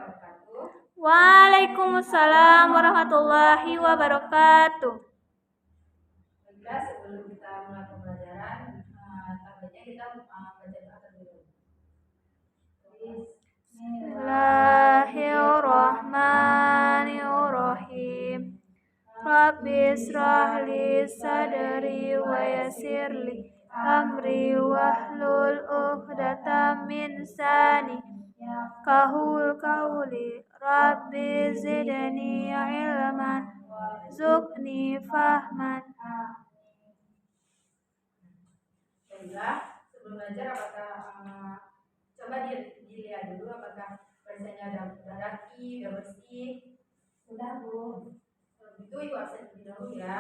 wabarakatuh. Waalaikumsalam warahmatullahi wabarakatuh. Baiklah, sebelum kita mulai pembelajaran, tampaknya kita baca doa dulu. Bismillahirrahmanirrahim. Rabbi israh li sadri wa yassir li amri wahlul 'uqdatam min lisani yafqahul qawli. Rabbi zidni ilman warzuqni fahman. Baiklah, sebelum belajar apakah coba dilihat dulu apakah bacanya udah rapi, udah bersih? Sudah, Bu. Kalau gitu ibu absen terlebih dahulu ya.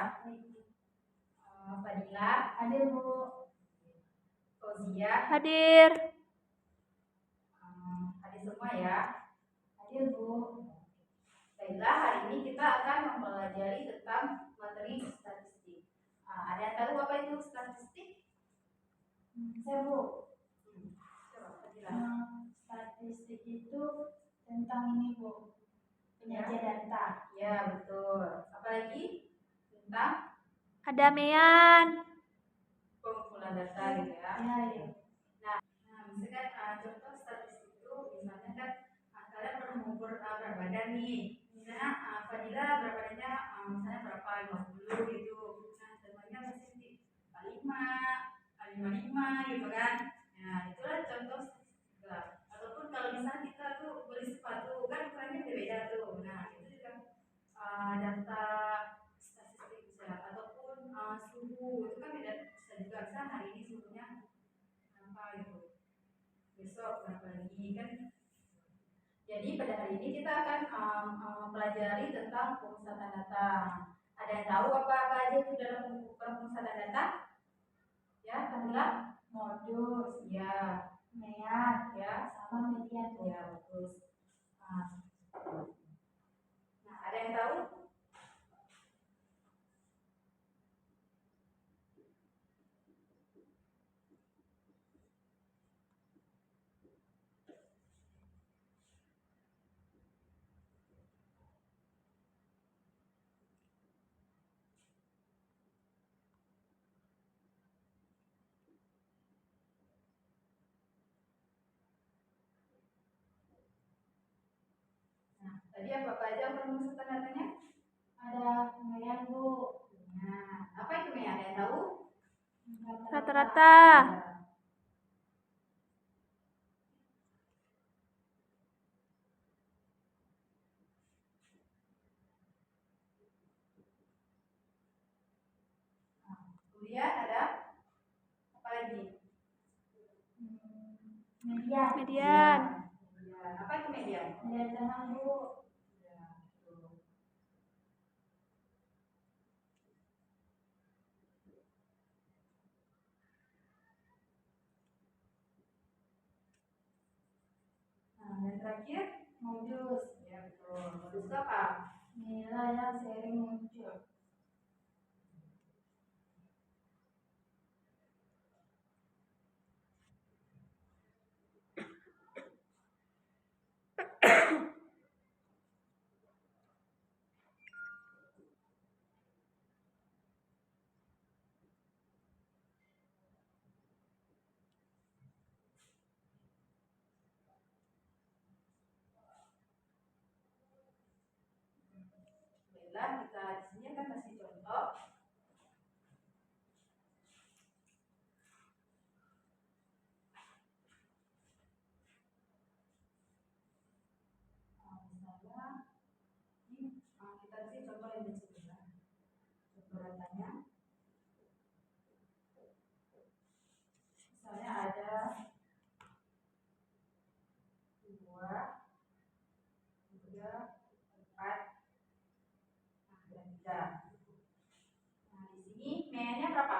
Fadila Hadir, Bu. Fauzia Hadir. hadir semua ya. Hadir, Bu. Baiklah, hari ini kita akan mempelajari tentang materi statistik. Ada yang tahu apa itu statistik? Saya, Bu. Coba Fadila. Statistik itu tentang ini, Bu. Penyajian data. Ya, betul. Apalagi tentang Kedamaian. pengumpulan data gitu ya. Ya. Nah, misalkan contoh statistik itu misalnya kan kalian pernah mengukur berat badan nih. Misalnya Fadila berat badannya misalnya berapa 50 gitu. Nah, temannya pasti 55 gitu kan. Nah, itulah contoh statistik. Ataupun kalau misalnya kita tuh beli sepatu kan ukurannya beda tuh. Nah, itu juga data statistik bisa ataupun suhu itu kan beda bisa juga. Misalnya hari ini suhunya berapa gitu, besok berapa lagi kan. Jadi pada hari ini kita akan mempelajari tentang pemusatan data. Ada yang tahu apa aja itu dalam pemusatan data? Ya, Kamila? Modus, ya, mean, ya, sama median, Bu. ya, bagus. Nah, ada yang tahu? Nah, tadi apa aja pemusatan datanya? Ada mean, Bu. Nah, apa itu mean? Ada yang tahu? Rata-rata. Kemudian ada apa lagi? Median. Median. Apa itu median? Median tengah, Bu. Nah, dan terakhir Modus. ya betul. Modus itu apa? Nilai yang sering muncul. Baiklah, kita di sini akan kasih contoh. Misalnya ini kita kasih contoh yang kecil ya. Contoh datanya. Misalnya ada 2, 3, 4, dan 3. Nah, di sini meannya berapa?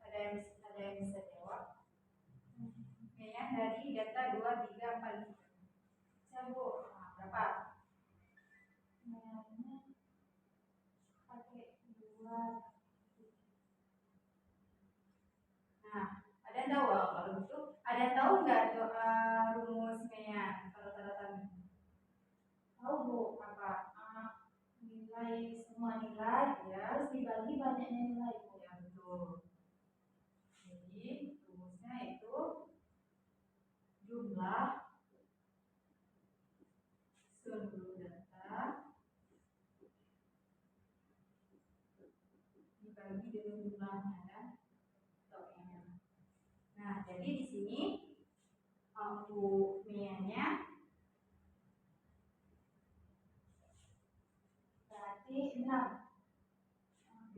Ada yang bisa jawab? Mean dari data 2, 3, 4, 5. Saya, Bu, berapa? Meannya pakai 2. Nah, ada yang tahu? Kalau gitu, ada yang tahu nggak rumus mean? semua nilai, Ya. terus dibagi banyaknya nilai Bu. Ya betul. Jadi rumusnya itu jumlah seluruh data dibagi dengan jumlahnya kan, atau n. Nah jadi di sini untuk n-nya Berarti 6.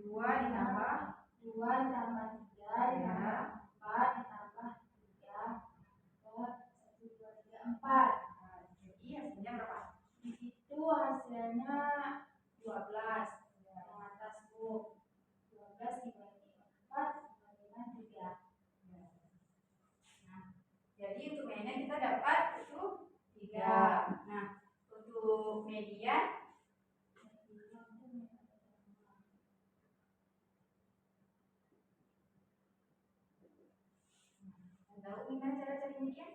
2 ditambah 2 ditambah 3 ditambah 4 ditambah 3 per 1, 2, 3, 4. jadi hasilnya berapa? Di situ hasilnya 12. Yang atas Bu. 12 dibagi 4 sama dengan 3. Nah, jadi untuk n-nya kita dapat itu 3. Nah, untuk median tahu gimana cara cari median?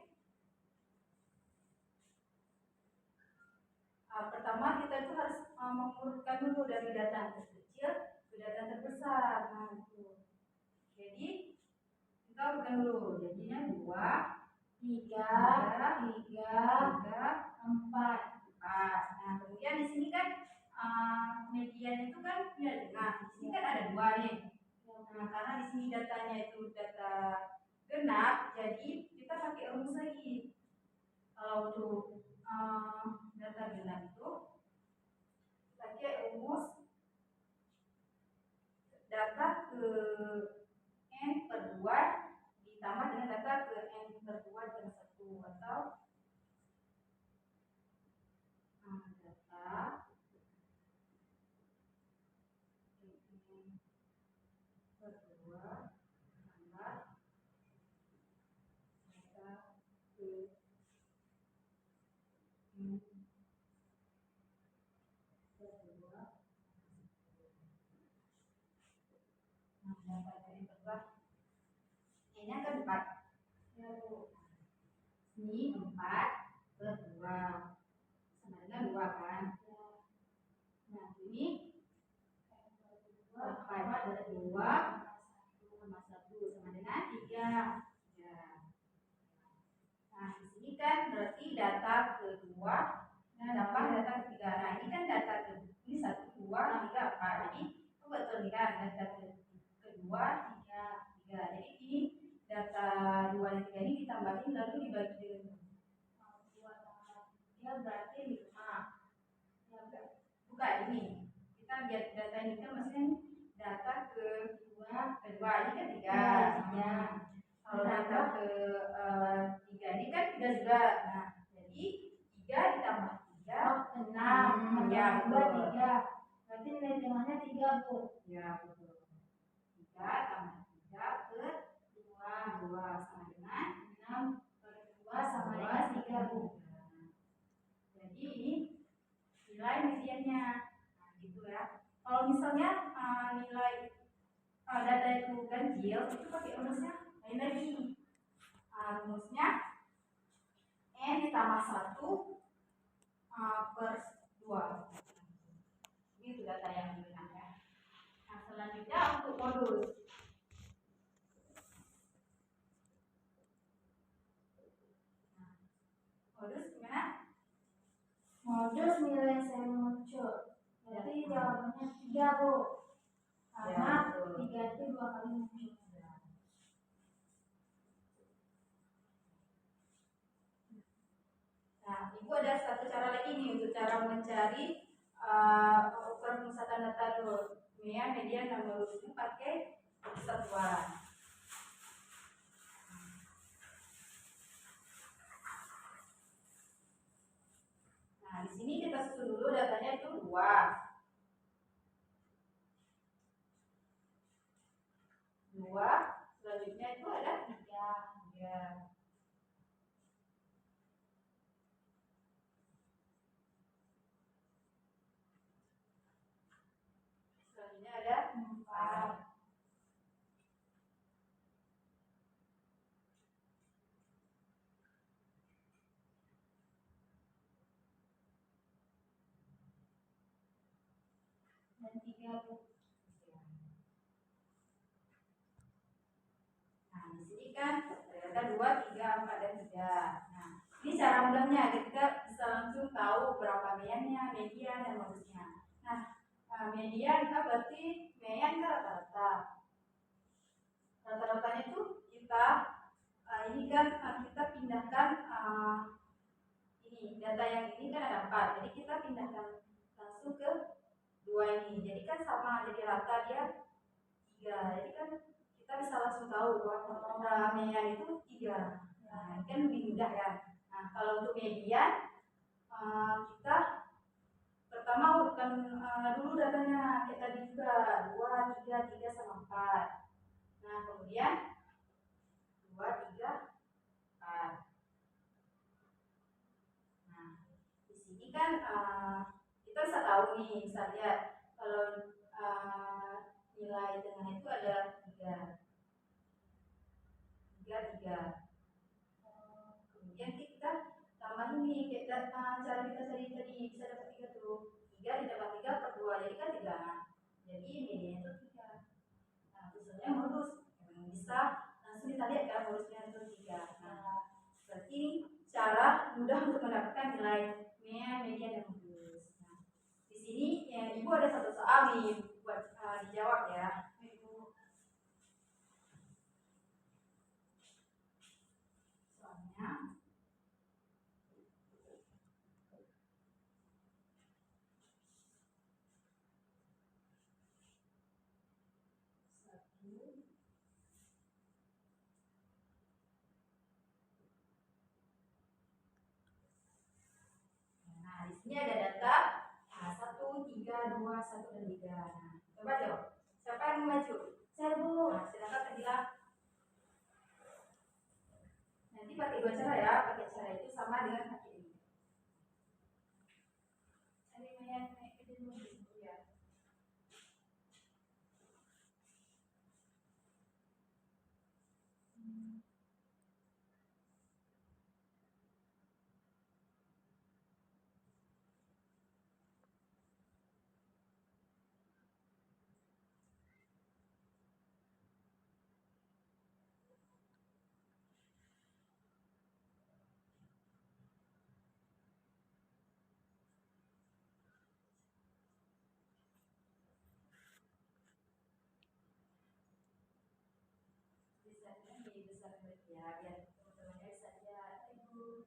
Pertama kita tuh harus mengurutkan dulu dari data yang terkecil ke data yang terbesar. Nah, itu. Jadi kita urutkan dulu. Jadinya 2, 3, 4. Nah, kemudian di sini kan median itu kan nah, di sini kan ada 2 nih. Nah, karena di sini datanya itu data genap, jadi kita pakai rumus lagi. Kalau untuk data genap itu pakai rumus data ke n per 2 ditambah dengan data ke n per 2 dengan 1, atau data n per 2 tambah data ke n per 2. Nah, data ke n per 2 n-nya kan 4. Ya Bu. Ini 4 per 2 sama dengan 2 kan. Nah ini 4 per 2 sama 1 sama dengan 3. Ya. Nah di sini kan berarti data kedua tambah data ketiga. Nah ini kan data ini 1, 2, 3, 4. Jadi betul nih kan data kedua 3. Jadi ini data 2 dan 3 ini ditambahin lalu dibagi dengan 2 tambah 3 berarti 5. Ya bukan ini. Kita lihat data ini kan maksudnya data kedua ini kan 3. Ya. Kalau data ke 3 ini kan 3 juga. Nah, jadi 3 ditambah 3 6. Ya, betul. 3. Berarti nilai tengahnya 3 Bu. Ya, betul. 3 tambah 3 per 2 sama dengan 6 per 2 sama dengan 3 Bu. Jadi ini nilai mediannya. Nah, gitu ya. Kalau misalnya nilai data itu ganjil, itu pakai rumusnya lain lagi. Rumusnya n ditambah 1 per 2. Itu data yang digunakan. Nah, selanjutnya untuk modus. Nah, modus gimana? Modus nilai seri muncul. Berarti jawabannya 3 Bu. Karena 3 itu 2 kali muncul. Nah, Ibu ada satu cara lagi nih untuk cara mencari permusatan data dulu. Median dan modus ini pakai satuan. Nah, di sini kita susun dulu datanya itu 2. 2, selanjutnya itu ada 3. Selanjutnya ada 4. dan 3 Bu. Nah, di sini kan ternyata 2, 3, 4, dan 3. Nah, ini cara mudahnya kita bisa langsung tahu berapa mediannya, median, dan modusnya. Nah, median kita berarti median kan rata-rata. Rata-ratanya itu kita ini kan kita pindahkan ini data yang ini kan ada 4, jadi kita pindahkan langsung ke 2 ini. Jadi kan sama, jadi rata dia 3. Jadi kan kita bisa langsung tahu bahwa median itu 3. Nah, ini kan lebih mudah ya. Nah, kalau untuk median kita pertama urutkan dulu datanya kayak tadi juga 2, 3, 3 sama 4. Nah, kemudian 2, 3, 4. Nah, di sini kan kita bisa tahu nih, bisa lihat kalau nilai tengah itu ada 3, 3, 3. Kemudian kita tambah ini kayak cara kita cari tadi bisa dapat 3 tuh. 3 ditambah 3 per 2 jadi kan 3. Jadi mediannya itu 3. Nah, misalnya modus bisa langsung kita lihat kan modusnya itu 3. Nah, berarti cara mudah untuk mendapatkan nilai median dan modus. Nah, di sini ya, Ibu ada satu soal nih buat dijawab ya. Ibu. Soalnya di sini ada data 1, 3, 2, 1, dan 3. Nah, coba jawab. Siapa yang memaju? Saya Bu. Nah, silakan terbilang. Nanti pakai 2 cara ya. Pakai cara itu sama dengan pakai ini. Cari yang naik ke dulu ya. Besarnya jadi besar ya, biar teman-temannya bisa lihat. Ibu.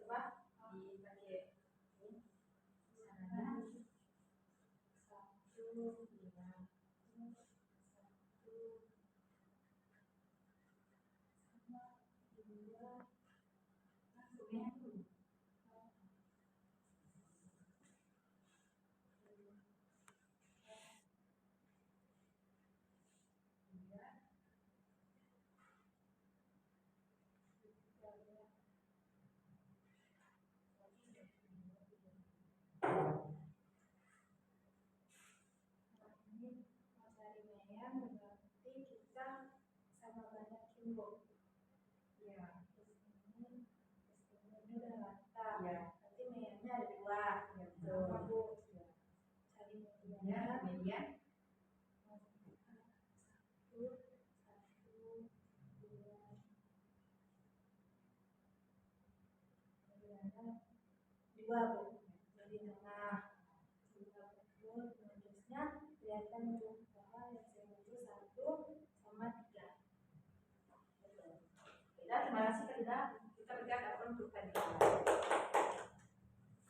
Coba dipakai ini. Sana. 1, 2, 2. Langsungnya tuh. Berarti kita sama banyakin Bu. Ya. Ini udah rata. Ya. Berarti mediannya ada 2. Ya, betul. Apa Bu? Ya. Cari mediannya. Median. 1, 2 Bu. Jadi tengah kita bentuk modusnya kelihatan untuk bahwa yang saya bentuk 1 sama 3. Kita terima kasih kita berikan untuk tadi.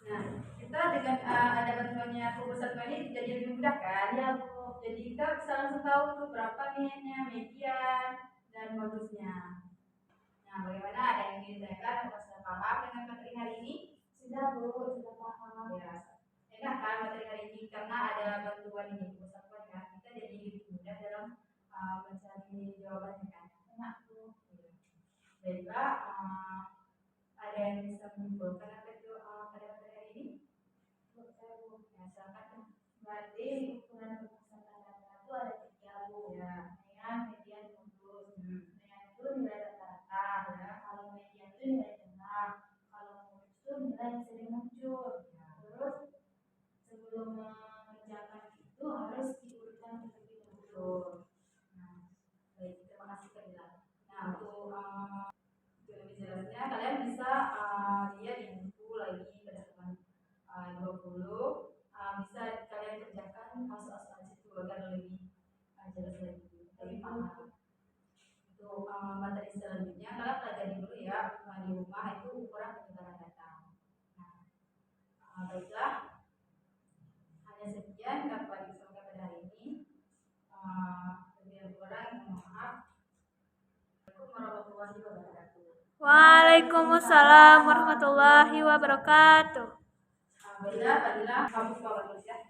Nah, kita dengan ada bantuannya kubusan ini jadi lebih mudah kan? Ya Bu. Jadi kita bisa langsung tahu tuh berapa minitnya, median, dan modusnya. Nah, bagaimana ada yang ingin ditanyakan? Apakah sudah paham dengan materi hari ini? Sudah Bu, sudah paham. Ya, enak kan materi hari ini karena ada bantuan ini kubusan kan? Kita jadi lebih mudah dalam mencari jawabannya kan? Enak Bu. Baiklah, ada yang bisa menyimpulkan apa itu pada materi hari ini? Bu, saya Bu. Ya, silakan. Berarti ukuran kubusan data itu ada 3 Bu. Ya. Median, modus. Median itu nilai rata-rata. Ya. Kalau median itu nilai tengah. Kalau modus itu nilai yang sering muncul. Ya. Terus sebelum mengerjakan itu harus diurutkan terlebih dahulu. Nah, baik, terima kasih Kak Dila. Nah, untuk lebih jelasnya kalian bisa lihat di buku lagi pada halaman 20. Bisa kalian kerjakan soal-soal situ agar lebih jelas lagi, lebih paham. Untuk materi selanjutnya kalian pelajari dulu ya di rumah itu ukuran penyebaran data. Nah, baiklah, hanya sekian dapat disampaikan pada hari ini. Lebih kurang mohon maaf. Assalamualaikum warahmatullahi wabarakatuh. Waalaikumsalam warahmatullahi wabarakatuh. Baiklah, Fadilah, kamu sekolah terus ya.